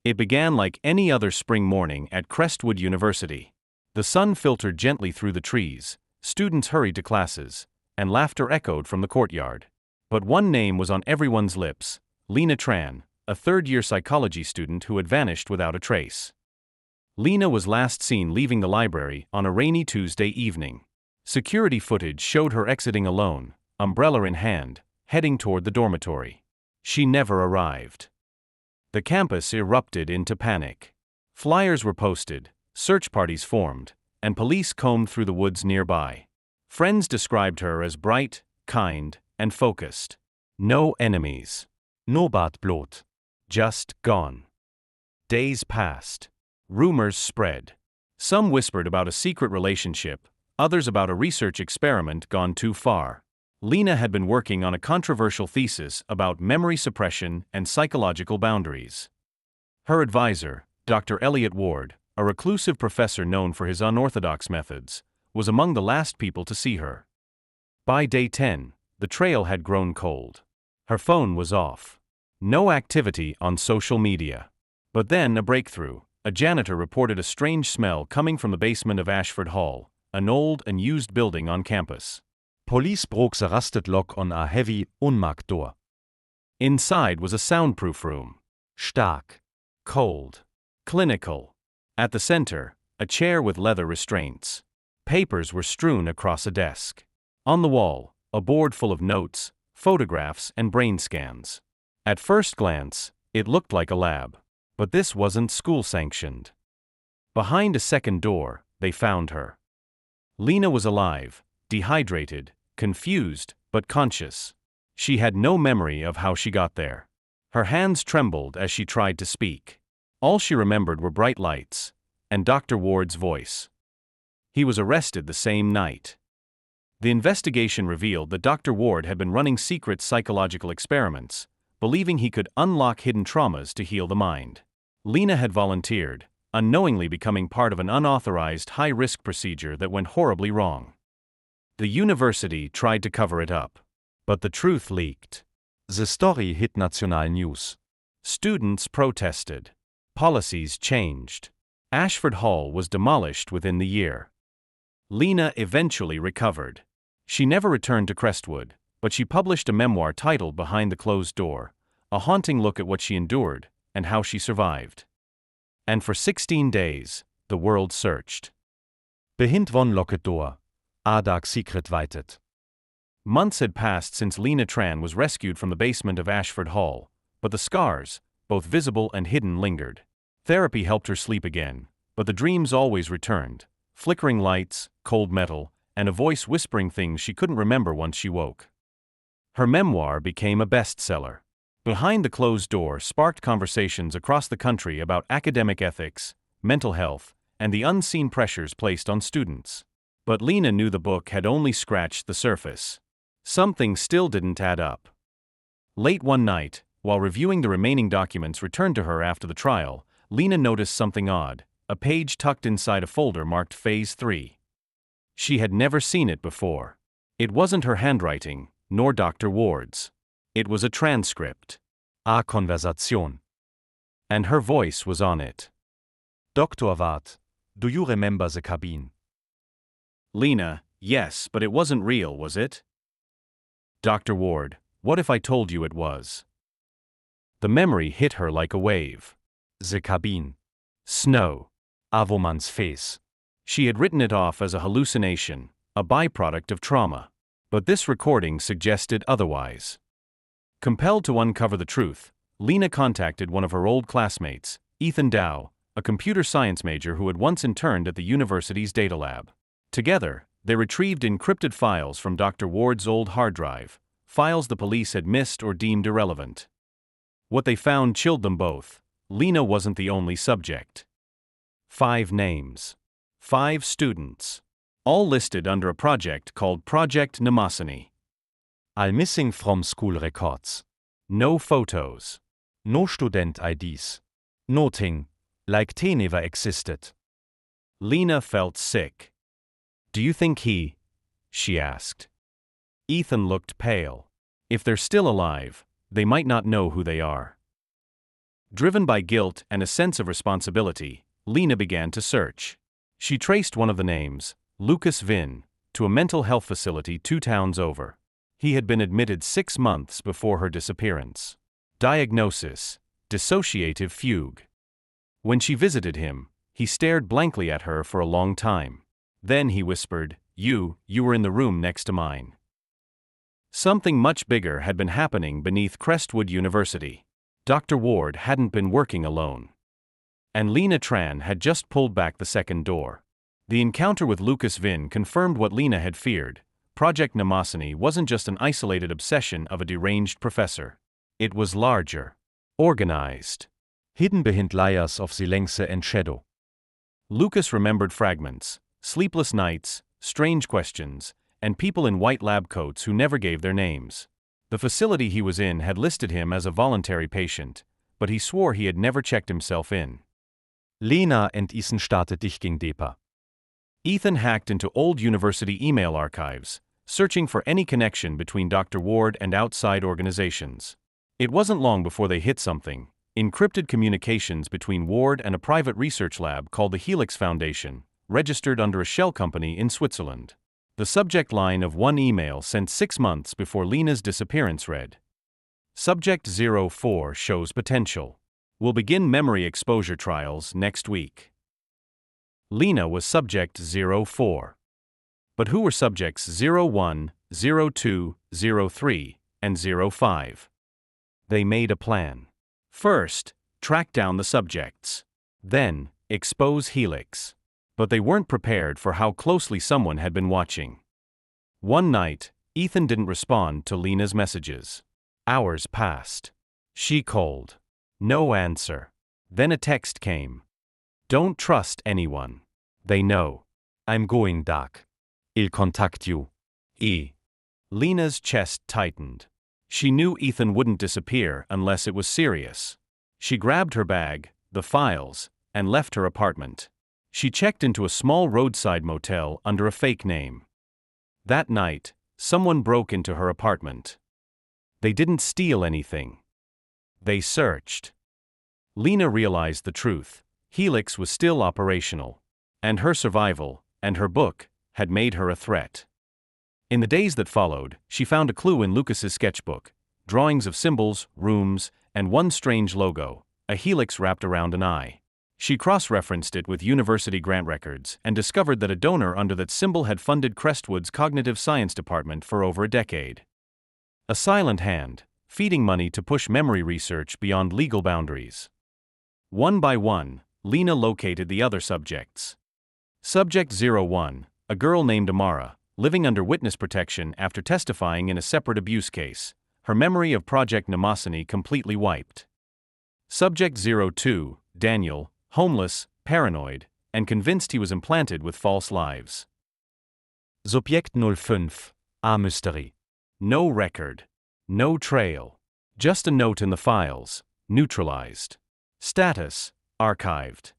It began like any other spring morning at Crestwood University. The sun filtered gently through the trees, students hurried to classes, and laughter echoed from the courtyard. But one name was on everyone's lips: Lena Tran, a third-year psychology student who had vanished without a trace. Lena was last seen leaving the library on a rainy Tuesday evening. Security footage showed her exiting alone, umbrella in hand, heading toward the dormitory. She never arrived. The campus erupted into panic. Flyers were posted, search parties formed, and police combed through the woods nearby. Friends described her as bright, kind, and focused. No enemies. No bad blood. Just gone. Days passed. Rumors spread. Some whispered about a secret relationship, others about a research experiment gone too far. Lena had been working on a controversial thesis about memory suppression and psychological boundaries. Her advisor, Dr. Elliot Ward, a reclusive professor known for his unorthodox methods, was among the last people to see her. By day 10, the trail had grown cold. Her phone was off. No activity on social media. But then a breakthrough. A janitor reported a strange smell coming from the basement of Ashford Hall, an old and used building on campus. Police broke the rusted lock on a heavy, unmarked door. Inside was a soundproof room. Stark. Cold. Clinical. At the center, a chair with leather restraints. Papers were strewn across a desk. On the wall, a board full of notes, photographs, and brain scans. At first glance, it looked like a lab. But this wasn't school-sanctioned. Behind a second door, they found her. Lena was alive, dehydrated, confused, but conscious. She had no memory of how she got there. Her hands trembled as she tried to speak. All she remembered were bright lights, and Dr. Ward's voice. He was arrested the same night. The investigation revealed that Dr. Ward had been running secret psychological experiments, believing he could unlock hidden traumas to heal the mind. Lena had volunteered, unknowingly becoming part of an unauthorized high-risk procedure that went horribly wrong. The university tried to cover it up, but the truth leaked. The story hit national news. Students protested. Policies changed. Ashford Hall was demolished within the year. Lena eventually recovered. She never returned to Crestwood, but she published a memoir titled Behind the Closed Door, a haunting look at what she endured and how she survived. And for 16 days, the world searched. Behind von locked door, a dark secret waited. Months had passed since Lena Tran was rescued from the basement of Ashford Hall, but the scars, both visible and hidden, lingered. Therapy helped her sleep again, but the dreams always returned: flickering lights, cold metal, and a voice whispering things she couldn't remember once she woke. Her memoir became a bestseller. Behind the Closed Door sparked conversations across the country about academic ethics, mental health, and the unseen pressures placed on students. But Lena knew the book had only scratched the surface. Something still didn't add up. Late one night, while reviewing the remaining documents returned to her after the trial, Lena noticed something odd: a page tucked inside a folder marked Phase 3. She had never seen it before. It wasn't her handwriting, nor Dr. Ward's. It was a transcript. A Konversation. And her voice was on it. Dr. Ward, do you remember the cabin? Lena: yes, but it wasn't real, was it? Dr. Ward: what if I told you it was? The memory hit her like a wave. The cabin. Snow. A woman's face. She had written it off as a hallucination, a byproduct of trauma. But this recording suggested otherwise. Compelled to uncover the truth, Lena contacted one of her old classmates, Ethan Dow, a computer science major who had once interned at the university's data lab. Together, they retrieved encrypted files from Dr. Ward's old hard drive, files the police had missed or deemed irrelevant. What they found chilled them both. Lena wasn't the only subject. 5 names. 5 students. All listed under a project called Project Mnemosyne. All missing from school records. No photos. No student IDs. Nothing. Like they never existed. Lena felt sick. Do you think she asked. Ethan looked pale. If they're still alive, they might not know who they are. Driven by guilt and a sense of responsibility, Lena began to search. She traced one of the names, Lucas Vin, to a mental health facility 2 towns over. He had been admitted 6 months before her disappearance. Diagnosis: dissociative fugue. When she visited him, he stared blankly at her for a long time. Then he whispered, You were in the room next to mine." Something much bigger had been happening beneath Crestwood University. Dr. Ward hadn't been working alone. And Lena Tran had just pulled back the second door. The encounter with Lucas Vin confirmed what Lena had feared. Project Mnemosyne wasn't just an isolated obsession of a deranged professor. It was larger. Organized. Hidden behind layers of silence and shadow. Lucas remembered fragments, sleepless nights, strange questions, and people in white lab coats who never gave their names. The facility he was in had listed him as a voluntary patient, but he swore he had never checked himself in. Lena and Ethan started digging deeper. Ethan hacked into old university email archives, searching for any connection between Dr. Ward and outside organizations. It wasn't long before they hit something: encrypted communications between Ward and a private research lab called the Helix Foundation, registered under a shell company in Switzerland. The subject line of one email sent 6 months before Lena's disappearance read, Subject 04 shows potential. Will begin memory exposure trials next week. Lena was subject 04. But who were subjects 01, 02, 03, and 05? They made a plan. First, track down the subjects. Then, expose Helix. But they weren't prepared for how closely someone had been watching. One night, Ethan didn't respond to Lena's messages. Hours passed. She called. No answer. Then a text came. Don't trust anyone. They know. I'm going dark. I'll contact you. Lena's chest tightened. She knew Ethan wouldn't disappear unless it was serious. She grabbed her bag, the files, and left her apartment. She checked into a small roadside motel under a fake name. That night, someone broke into her apartment. They didn't steal anything. They searched. Lena realized the truth. Helix was still operational. And her survival, and her book, had made her a threat. In the days that followed, she found a clue in Lucas's sketchbook: drawings of symbols, rooms, and one strange logo, a helix wrapped around an eye. She cross-referenced it with university grant records and discovered that a donor under that symbol had funded Crestwood's cognitive science department for over a decade. A silent hand, feeding money to push memory research beyond legal boundaries. One by one, Lena located the other subjects. Subject 01, a girl named Amara, living under witness protection after testifying in a separate abuse case, her memory of Project Mnemosyne completely wiped. Subject 02, Daniel, homeless, paranoid, and convinced he was implanted with false lives. Subjekt 05, A Mystery. No record. No trail. Just a note in the files, neutralized. Status: archived.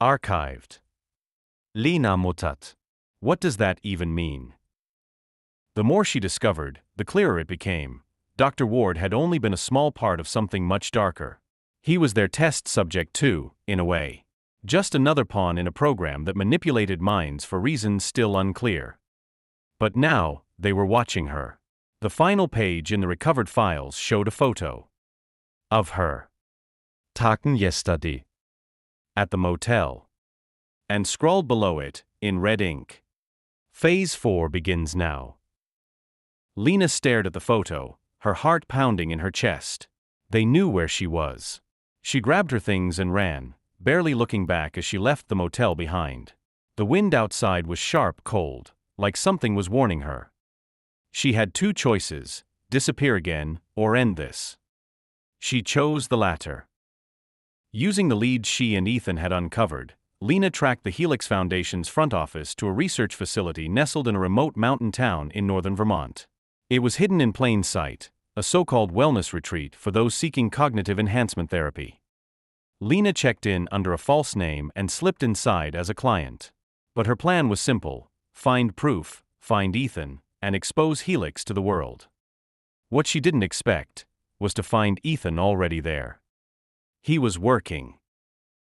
Archived. Lena muttered. What does that even mean? The more she discovered, the clearer it became. Dr. Ward had only been a small part of something much darker. He was their test subject too, in a way. Just another pawn in a program that manipulated minds for reasons still unclear. But now, they were watching her. The final page in the recovered files showed a photo of her. Taken yesterday. At the motel. And scrawled below it, in red ink, Phase 4 begins now. Lena stared at the photo, her heart pounding in her chest. They knew where she was. She grabbed her things and ran, barely looking back as she left the motel behind. The wind outside was sharp cold, like something was warning her. She had 2 choices: disappear again, or end this. She chose the latter. Using the leads she and Ethan had uncovered, Lena tracked the Helix Foundation's front office to a research facility nestled in a remote mountain town in northern Vermont. It was hidden in plain sight, a so-called wellness retreat for those seeking cognitive enhancement therapy. Lena checked in under a false name and slipped inside as a client. But her plan was simple: find proof, find Ethan, and expose Helix to the world. What she didn't expect was to find Ethan already there. He was working.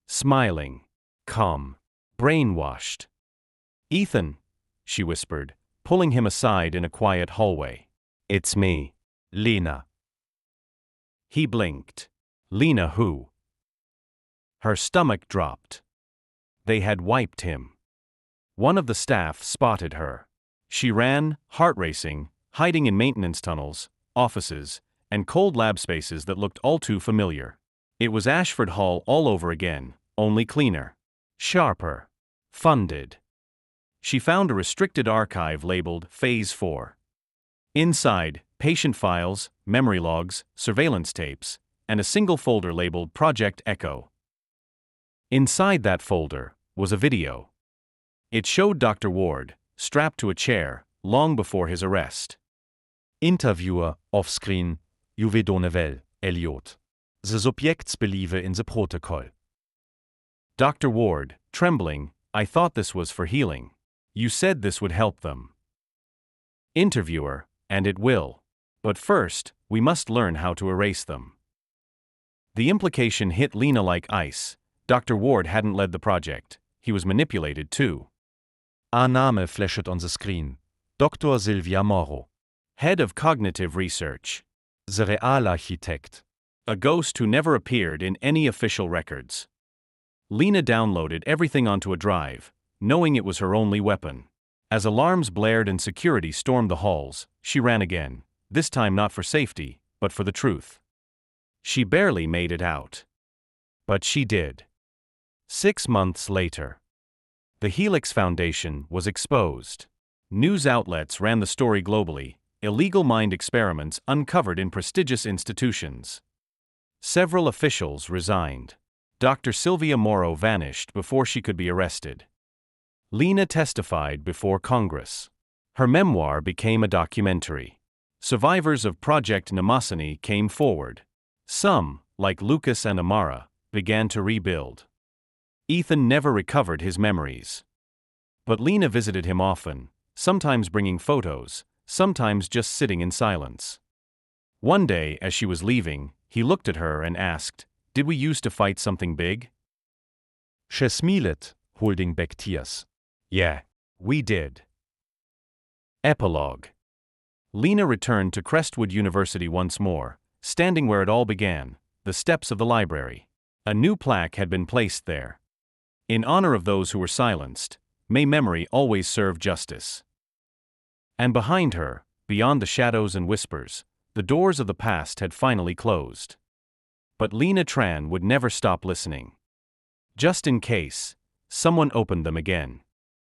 Smiling. Calm. Brainwashed. Ethan, she whispered, pulling him aside in a quiet hallway. It's me. Lena. He blinked. Lena who? Her stomach dropped. They had wiped him. One of the staff spotted her. She ran, heart racing, hiding in maintenance tunnels, offices, and cold lab spaces that looked all too familiar. It was Ashford Hall all over again, only cleaner. Sharper. Funded. She found a restricted archive labeled Phase 4. Inside, patient files, memory logs, surveillance tapes, and a single folder labeled Project Echo. Inside that folder was a video. It showed Dr. Ward, strapped to a chair, long before his arrest. Interviewer, offscreen, Juve Donevel, Elliot. The subjects believe in the protocol. Dr. Ward, trembling, I thought this was for healing. You said this would help them. Interviewer, and it will. But first, we must learn how to erase them. The implication hit Lena like ice. Dr. Ward hadn't led the project. He was manipulated too. A Name flashed on the screen. Dr. Silvia Morrow. Head of Cognitive Research. The Realarchitekt. A ghost who never appeared in any official records. Lena downloaded everything onto a drive, knowing it was her only weapon. As alarms blared and security stormed the halls, she ran again, this time not for safety, but for the truth. She barely made it out. But she did. 6 months later. The Helix Foundation was exposed. News outlets ran the story globally, illegal mind experiments uncovered in prestigious institutions. Several officials resigned. Dr. Silvia Morrow vanished before she could be arrested. Lena testified before Congress. Her memoir became a documentary. Survivors of Project Mnemosyne came forward. Some, like Lucas and Amara, began to rebuild. Ethan never recovered his memories. But Lena visited him often, sometimes bringing photos, sometimes just sitting in silence. One day, as she was leaving, he looked at her and asked, "Did we used to fight something big?" She smiled, holding back tears. Yeah, we did. Epilogue. Lena returned to Crestwood University once more, standing where it all began, the steps of the library. A new plaque had been placed there. In honor of those who were silenced, may memory always serve justice. And behind her, beyond the shadows and whispers, the doors of the past had finally closed. But Lena Tran would never stop listening. Just in case, someone opened them again.